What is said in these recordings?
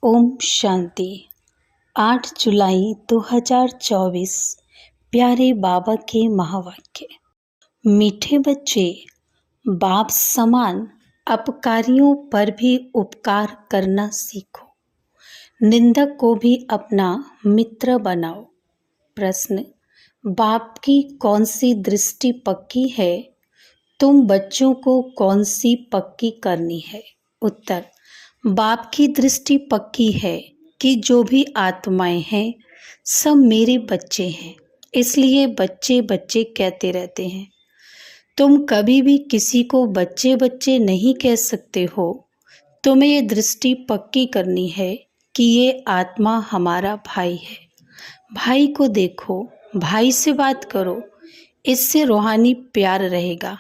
ओम शांति। 8 जुलाई 2024। प्यारे बाबा के महावाक्य। मीठे बच्चे, बाप समान अपकारियों पर भी उपकार करना सीखो। निंदक को भी अपना मित्र बनाओ। प्रश्न: बाप की कौन सी दृष्टि पक्की है? तुम बच्चों को कौन सी पक्की करनी है? उत्तर: बाप की दृष्टि पक्की है कि जो भी आत्माएं हैं सब मेरे बच्चे हैं, इसलिए बच्चे बच्चे कहते रहते हैं। तुम कभी भी किसी को बच्चे बच्चे नहीं कह सकते हो। तुम्हें ये दृष्टि पक्की करनी है कि ये आत्मा हमारा भाई है। भाई को देखो, भाई से बात करो, इससे रूहानी प्यार रहेगा।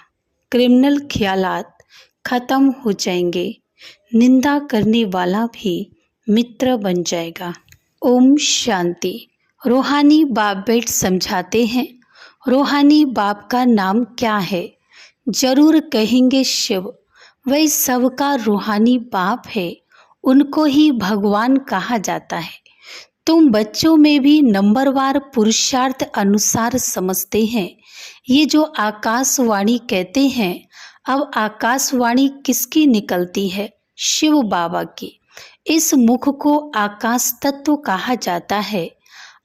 क्रिमिनल ख्यालात खत्म हो जाएंगे। निंदा करने वाला भी मित्र बन जाएगा। ओम शांति। रूहानी बाप बेट समझाते हैं, रूहानी बाप का नाम क्या है? जरूर कहेंगे शिव। वही सबका रूहानी बाप है, उनको ही भगवान कहा जाता है। तुम बच्चों में भी नंबरवार पुरुषार्थ अनुसार समझते हैं। ये जो आकाशवाणी कहते हैं, अब आकाशवाणी किसकी निकलती है? शिव बाबा की। इस मुख को आकाश तत्व कहा जाता है।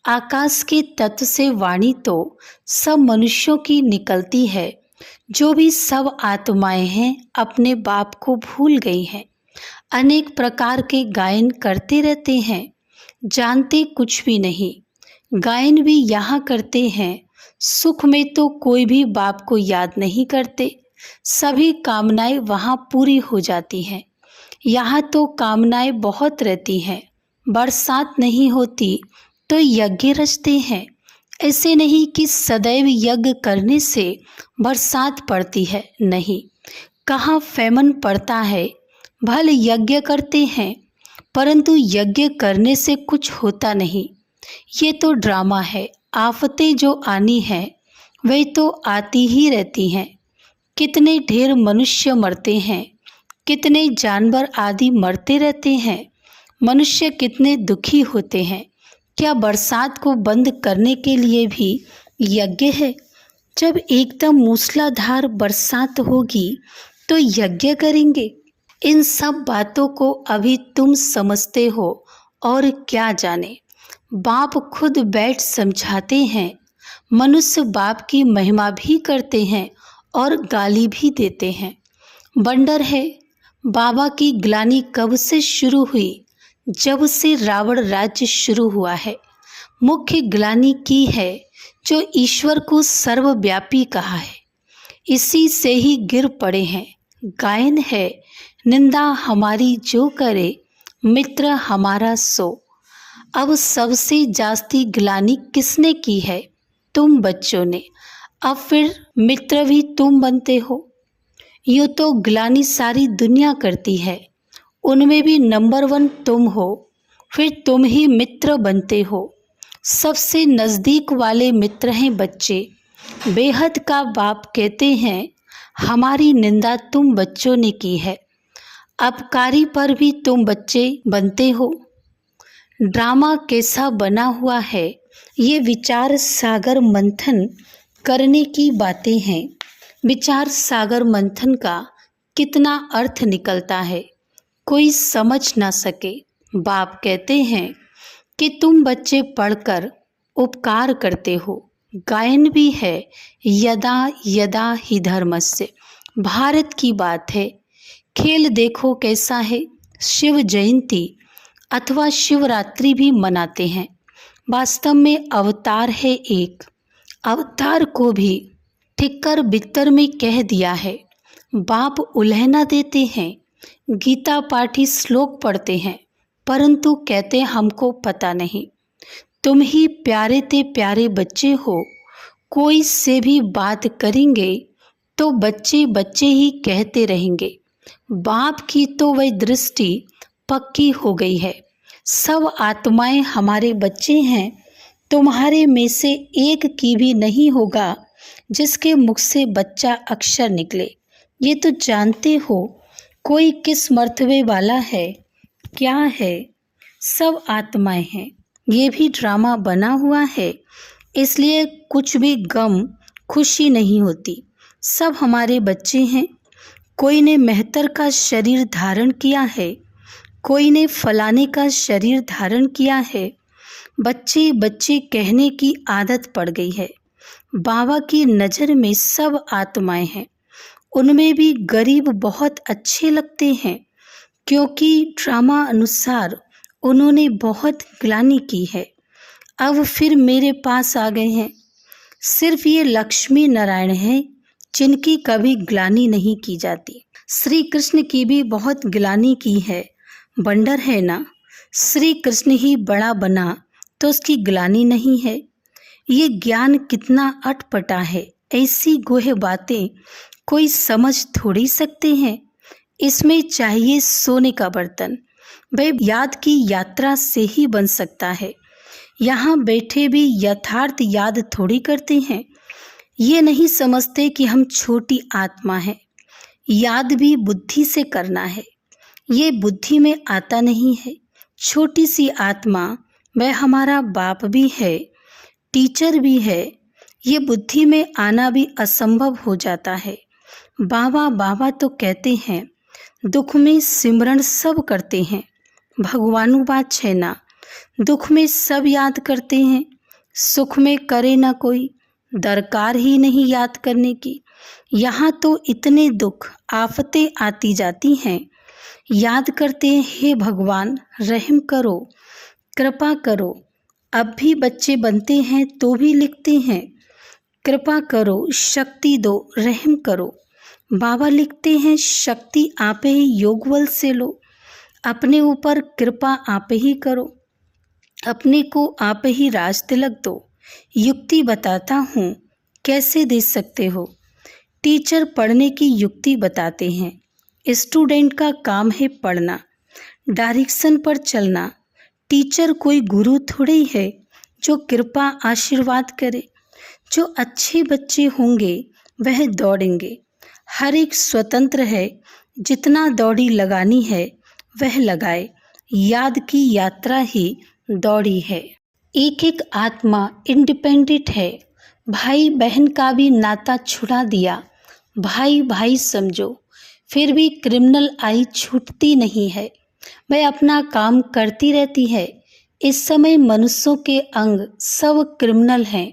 आकाश के तत्व से वाणी तो सब मनुष्यों की निकलती है। जो भी सब आत्माएं हैं अपने बाप को भूल गई हैं। अनेक प्रकार के गायन करते रहते हैं, जानते कुछ भी नहीं। गायन भी यहाँ करते हैं, सुख में तो कोई भी बाप को याद नहीं करते। सभी कामनाएं वहाँ पूरी हो जाती हैं। यहाँ तो कामनाएं बहुत रहती हैं। बरसात नहीं होती तो यज्ञ रचते हैं। ऐसे नहीं कि सदैव यज्ञ करने से बरसात पड़ती है, नहीं। कहाँ फैमन पड़ता है। भले यज्ञ करते हैं परंतु यज्ञ करने से कुछ होता नहीं। ये तो ड्रामा है। आफतें जो आनी है वही तो आती ही रहती हैं। कितने ढेर मनुष्य मरते हैं, कितने जानवर आदि मरते रहते हैं। मनुष्य कितने दुखी होते हैं। क्या बरसात को बंद करने के लिए भी यज्ञ है? जब एकदम मूसलाधार बरसात होगी तो यज्ञ करेंगे। इन सब बातों को अभी तुम समझते हो और क्या जाने। बाप खुद बैठ समझाते हैं। मनुष्य बाप की महिमा भी करते हैं और गाली भी देते हैं। बंडर है। बाबा की ग्लानि कब से शुरू हुई? जब से रावण राज्य शुरू हुआ है। मुख्य ग्लानि की है जो ईश्वर को सर्वव्यापी कहा है, इसी से ही गिर पड़े हैं। गायन है, निंदा हमारी जो करे, मित्र हमारा सो। अब सबसे जास्ती ग्लानि किसने की है? तुम बच्चों ने। अब फिर मित्र भी तुम बनते हो। यूँ तो ग्लानि सारी दुनिया करती है, उनमें भी नंबर 1 तुम हो। फिर तुम ही मित्र बनते हो। सबसे नज़दीक वाले मित्र हैं बच्चे। बेहद का बाप कहते हैं, हमारी निंदा तुम बच्चों ने की है। अपकारी पर भी तुम बच्चे बनते हो। ड्रामा कैसा बना हुआ है, ये विचार सागर मंथन करने की बातें हैं। विचार सागर मंथन का कितना अर्थ निकलता है, कोई समझ ना सके। बाप कहते हैं कि तुम बच्चे पढ़कर उपकार करते हो। गायन भी है, यदा यदा ही धर्मस्य। भारत की बात है। खेल देखो कैसा है। शिव जयंती अथवा शिवरात्रि भी मनाते हैं। वास्तव में अवतार है एक। अवतार को भी ठिक्कर बित्तर में कह दिया है। बाप उल्हना देते हैं। गीता पाठी श्लोक पढ़ते हैं परंतु कहते हमको पता नहीं। तुम ही प्यारे ते प्यारे बच्चे हो। कोई से भी बात करेंगे तो बच्चे बच्चे ही कहते रहेंगे। बाप की तो वही दृष्टि पक्की हो गई है। सब आत्माएं हमारे बच्चे हैं। तुम्हारे में से एक की भी नहीं होगा जिसके मुख से बच्चा अक्षर निकले। ये तो जानते हो कोई किस मर्तबे वाला है, क्या है। सब आत्माएं हैं। ये भी ड्रामा बना हुआ है, इसलिए कुछ भी गम खुशी नहीं होती। सब हमारे बच्चे हैं। कोई ने मेहतर का शरीर धारण किया है, कोई ने फलाने का शरीर धारण किया है। बच्चे बच्चे कहने की आदत पड़ गई है। बाबा की नज़र में सब आत्माएं हैं। उनमें भी गरीब बहुत अच्छे लगते हैं, क्योंकि ड्रामा अनुसार उन्होंने बहुत ग्लानि की है। अब फिर मेरे पास आ गए हैं। सिर्फ ये लक्ष्मी नारायण हैं जिनकी कभी ग्लानि नहीं की जाती। श्री कृष्ण की भी बहुत ग्लानि की है। बंडर है ना, श्री कृष्ण ही बड़ा बना तो उसकी ग्लानि नहीं है। ये ज्ञान कितना अटपटा है। ऐसी गोह बातें कोई समझ थोड़ी सकते हैं। इसमें चाहिए सोने का बर्तन। वह याद की यात्रा से ही बन सकता है। यहाँ बैठे भी यथार्थ याद थोड़ी करते हैं। ये नहीं समझते कि हम छोटी आत्मा हैं। याद भी बुद्धि से करना है। ये बुद्धि में आता नहीं है। छोटी सी आत्मा, वह हमारा बाप भी है, टीचर भी है। ये बुद्धि में आना भी असंभव हो जाता है। बाबा बाबा तो कहते हैं, दुख में सिमरन सब करते हैं। भगवानु बात छेना, दुख में सब याद करते हैं, सुख में करे ना कोई। दरकार ही नहीं याद करने की। यहाँ तो इतने दुख आफतें आती जाती हैं। याद करते हैं, हे भगवान रहम करो, कृपा करो। अब भी बच्चे बनते हैं तो भी लिखते हैं, कृपा करो, शक्ति दो, रहम करो। बाबा लिखते हैं, शक्ति आप ही योगबल से लो, अपने ऊपर कृपा आप ही करो, अपने को आप ही राज तिलक दो। युक्ति बताता हूँ, कैसे दे सकते हो। टीचर पढ़ने की युक्ति बताते हैं। स्टूडेंट का काम है पढ़ना, डायरेक्शन पर चलना। टीचर कोई गुरु थोड़ी है जो कृपा आशीर्वाद करे। जो अच्छे बच्चे होंगे वह दौड़ेंगे। हर एक स्वतंत्र है, जितना दौड़ी लगानी है वह लगाए। याद की यात्रा ही दौड़ी है। एक एक आत्मा इंडिपेंडेंट है। भाई बहन का भी नाता छुड़ा दिया, भाई भाई समझो। फिर भी क्रिमिनल आई छूटती नहीं है, वह अपना काम करती रहती है। इस समय मनुष्यों के अंग सब क्रिमिनल हैं।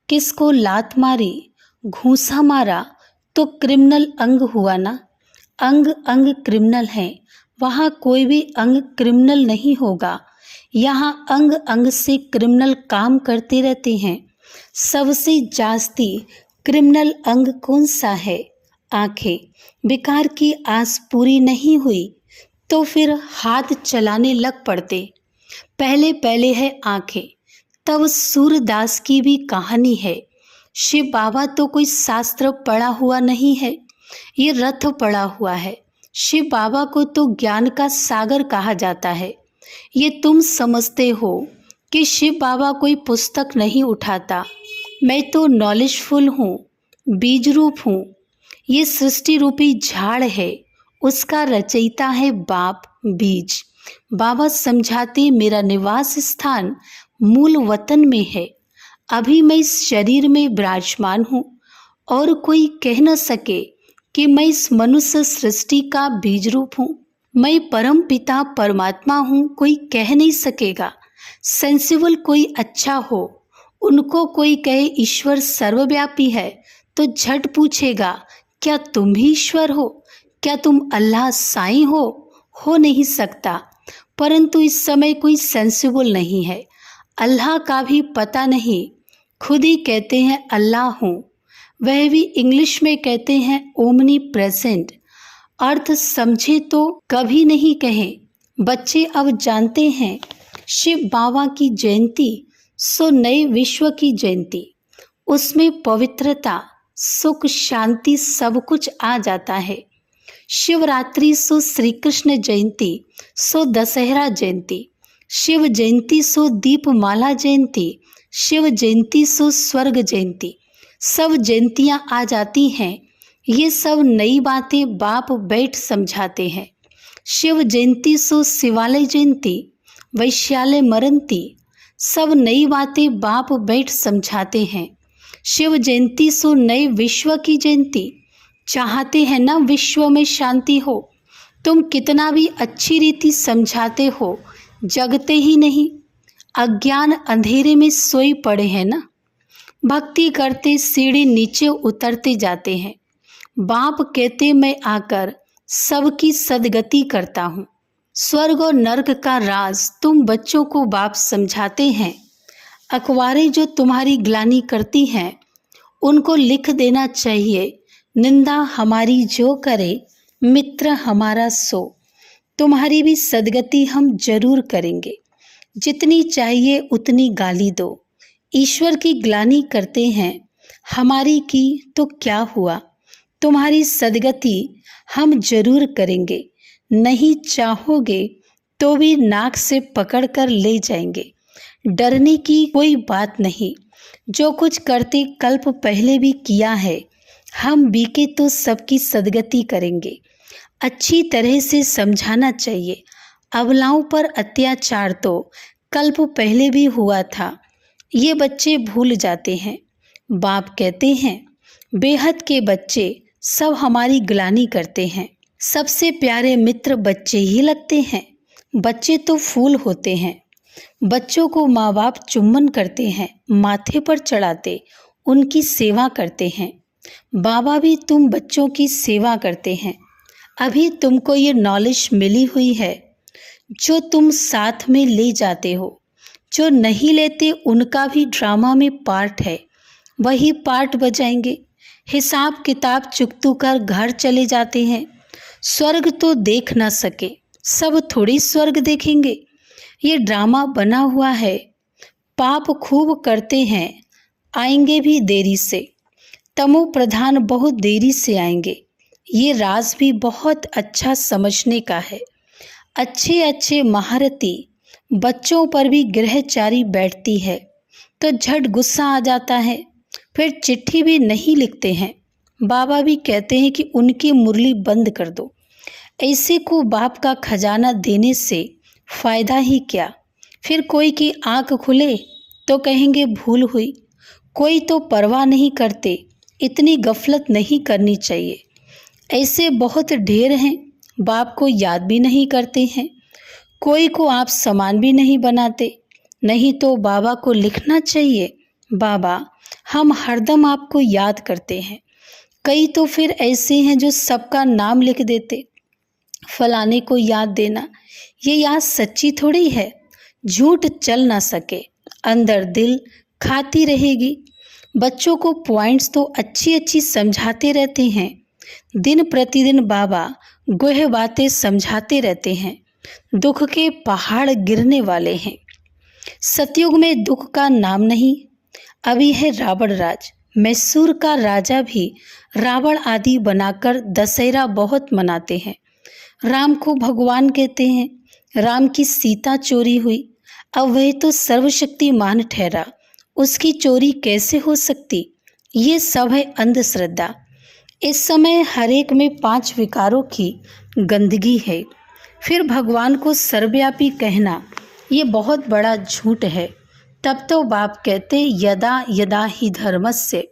किसको लात मारी, घूंसा मारा तो क्रिमिनल अंग हुआ ना। अंग अंग क्रिमिनल हैं। वहाँ कोई भी अंग क्रिमिनल नहीं होगा। यहाँ अंग अंग से क्रिमिनल काम करते रहते हैं। सबसे जास्ती क्रिमिनल अंग कौन सा है? आंखें। बेकार की आस पूरी नहीं हुई तो फिर हाथ चलाने लग पड़ते। पहले पहले है आंखें। तब सूरदास की भी कहानी है। शिव बाबा तो कोई शास्त्र पढ़ा हुआ नहीं है, ये रथ पढ़ा हुआ है। शिव बाबा को तो ज्ञान का सागर कहा जाता है। ये तुम समझते हो कि शिव बाबा कोई पुस्तक नहीं उठाता। मैं तो नॉलेजफुल हूँ, बीज रूप हूँ। ये सृष्टि रूपी झाड़ है, उसका रचयिता है बाप बीज। बाबा समझाते मेरा निवास स्थान मूल वतन में है। अभी मैं इस शरीर में विराजमान हूँ और कोई कह न सके कि मैं इस मनुष्य सृष्टि का बीज रूप हूँ। मैं परम पिता परमात्मा हूँ, कोई कह नहीं सकेगा। सेंसिबल कोई अच्छा हो, उनको कोई कहे ईश्वर सर्वव्यापी है तो झट पूछेगा, क्या तुम भी ईश्वर हो? क्या तुम अल्लाह साईं हो नहीं सकता। परंतु इस समय कोई सेंसिबल नहीं है। अल्लाह का भी पता नहीं, खुद ही कहते हैं अल्लाह हूँ। वह भी इंग्लिश में कहते हैं ओमनी प्रेजेंट। अर्थ समझे तो कभी नहीं कहें। बच्चे अब जानते हैं शिव बाबा की जयंती सो नए विश्व की जयंती। उसमें पवित्रता, सुख, शांति सब कुछ आ जाता है। शिवरात्रि सो श्री कृष्ण जयंती सो दशहरा जयंती। शिव जयंती सो दीपमाला जयंती। शिव जयंती सो स्वर्ग जयंती। सब जयंतियाँ आ जाती हैं। ये सब नई बातें बाप बैठ समझाते हैं। शिव जयंती सो शिवालय जयंती। वैश्यालय मरंती। सब नई बातें बाप बैठ समझाते हैं। शिव जयंती सो नए विश्व की जयंती। चाहते हैं ना विश्व में शांति हो। तुम कितना भी अच्छी रीति समझाते हो, जगते ही नहीं। अज्ञान अंधेरे में सोई पड़े हैं ना। भक्ति करते सीढ़ी नीचे उतरते जाते हैं। बाप कहते मैं आकर सबकी सदगति करता हूँ। स्वर्ग और नर्क का राज तुम बच्चों को बाप समझाते हैं। अखबारें जो तुम्हारी ग्लानि करती हैं, उनको लिख देना चाहिए, निंदा हमारी जो करे मित्र हमारा सो। तुम्हारी भी सदगति हम जरूर करेंगे। जितनी चाहिए उतनी गाली दो। ईश्वर की ग्लानि करते हैं, हमारी की तो क्या हुआ। तुम्हारी सदगति हम जरूर करेंगे। नहीं चाहोगे तो भी नाक से पकड़कर ले जाएंगे। डरने की कोई बात नहीं। जो कुछ करते कल्प पहले भी किया है, हम बीके तो सबकी सदगति करेंगे। अच्छी तरह से समझाना चाहिए। अबलाओं पर अत्याचार तो कल्प पहले भी हुआ था, ये बच्चे भूल जाते हैं। बाप कहते हैं बेहद के बच्चे सब हमारी ग्लानि करते हैं। सबसे प्यारे मित्र बच्चे ही लगते हैं। बच्चे तो फूल होते हैं। बच्चों को माँ बाप चुम्बन करते हैं, माथे पर चढ़ाते उनकी सेवा करते हैं। बाबा भी तुम बच्चों की सेवा करते हैं। अभी तुमको ये नॉलेज मिली हुई है जो तुम साथ में ले जाते हो। जो नहीं लेते उनका भी ड्रामा में पार्ट है, वही पार्ट बजाएंगे। हिसाब किताब चुकतू कर घर चले जाते हैं। स्वर्ग तो देख ना सके, सब थोड़ी स्वर्ग देखेंगे। ये ड्रामा बना हुआ है। पाप खूब करते हैं, आएंगे भी देरी से। तमो प्रधान बहुत देरी से आएंगे। ये राज भी बहुत अच्छा समझने का है। अच्छे अच्छे महारथी बच्चों पर भी गृहचारी बैठती है तो झट गुस्सा आ जाता है, फिर चिट्ठी भी नहीं लिखते हैं। बाबा भी कहते हैं कि उनकी मुरली बंद कर दो। ऐसे को बाप का खजाना देने से फायदा ही क्या। फिर कोई की आंख खुले तो कहेंगे भूल हुई। कोई तो परवाह नहीं करते। इतनी गफलत नहीं करनी चाहिए। ऐसे बहुत ढेर हैं, बाप को याद भी नहीं करते हैं। कोई को आप समान भी नहीं बनाते। नहीं तो बाबा को लिखना चाहिए, बाबा हम हरदम आपको याद करते हैं। कई तो फिर ऐसे हैं जो सबका नाम लिख देते। फलाने को याद देना, ये याद सच्ची थोड़ी है। झूठ चल ना सके, अंदर दिल खाती रहेगी। बच्चों को पॉइंट्स तो अच्छी अच्छी समझाते रहते हैं। दिन प्रतिदिन बाबा गुह बातें समझाते रहते हैं। दुख के पहाड़ गिरने वाले हैं। सतयुग में दुख का नाम नहीं। अभी है रावण राज। मैसूर का राजा भी रावण आदि बनाकर दशहरा बहुत मनाते हैं। राम को भगवान कहते हैं। राम की सीता चोरी हुई, अब वह तो सर्वशक्तिमान ठहरा, उसकी चोरी कैसे हो सकती। ये सब है अंधश्रद्धा। इस समय हर एक में 5 विकारों की गंदगी है। फिर भगवान को सर्वव्यापी कहना ये बहुत बड़ा झूठ है। तब तो बाप कहते यदा यदा ही धर्मस्य,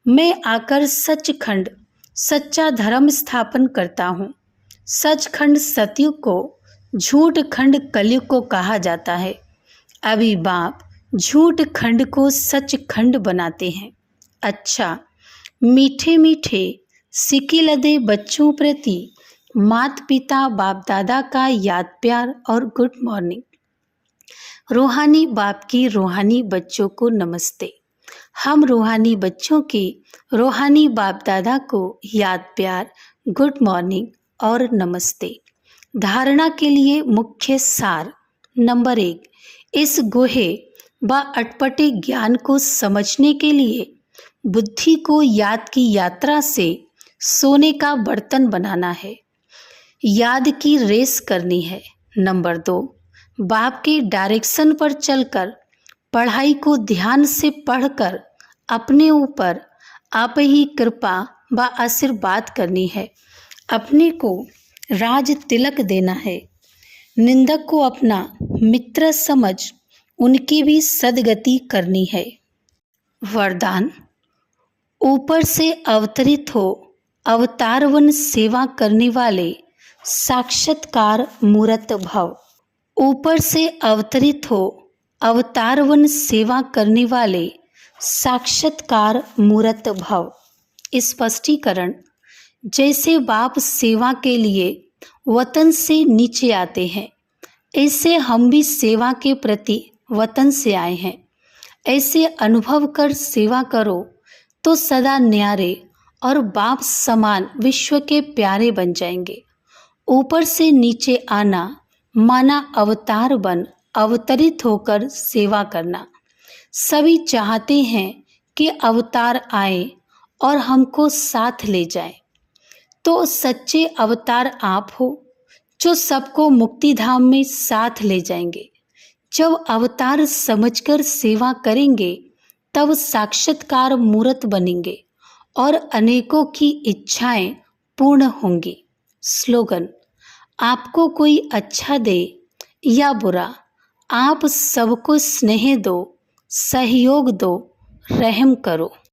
मैं आकर सचखंड सच्चा धर्म स्थापन करता हूँ। सचखंड सतयुग को, झूठ खंड कलयुग को कहा जाता है। अभी बाप झूठ खंड को सच खंड बनाते हैं। अच्छा, मीठे मीठे सिक्के लदे बच्चों प्रति माता पिता बाप दादा का याद प्यार और गुड मॉर्निंग। रूहानी बाप की रूहानी बच्चों को नमस्ते। हम रूहानी बच्चों की रूहानी बाप दादा को याद प्यार, गुड मॉर्निंग और नमस्ते। धारणा के लिए मुख्य सार। नंबर 1, इस गुहे व अटपटे ज्ञान को समझने के लिए बुद्धि को याद की यात्रा से सोने का बर्तन बनाना है। याद की रेस करनी है। नंबर 2, बाप के डायरेक्शन पर चलकर पढ़ाई को ध्यान से पढ़कर अपने ऊपर आप ही कृपा व आशीर्वाद करनी है। अपने को राज तिलक देना है। निंदक को अपना मित्र समझ उनकी भी सद्गति करनी है। वरदान। ऊपर से अवतरित हो अवतारवन सेवा करने वाले साक्षात्कार मूर्त भव। ऊपर से अवतरित हो अवतारवन सेवा करने वाले साक्षात्कार मूर्त भव। स्पष्टीकरण। जैसे बाप सेवा के लिए वतन से नीचे आते हैं, ऐसे हम भी सेवा के प्रति वतन से आए हैं। ऐसे अनुभव कर सेवा करो तो सदा न्यारे और बाप समान विश्व के प्यारे बन जाएंगे। ऊपर से नीचे आना माना अवतार बन अवतरित होकर सेवा करना। सभी चाहते हैं कि अवतार आए और हमको साथ ले जाए। तो सच्चे अवतार आप हो जो सबको मुक्ति धाम में साथ ले जाएंगे। जब अवतार समझकर सेवा करेंगे तब साक्षात्कार मूर्त बनेंगे और अनेकों की इच्छाएं पूर्ण होंगी। स्लोगन। आपको कोई अच्छा दे या बुरा, आप सबको स्नेह दो, सहयोग दो, रहम करो।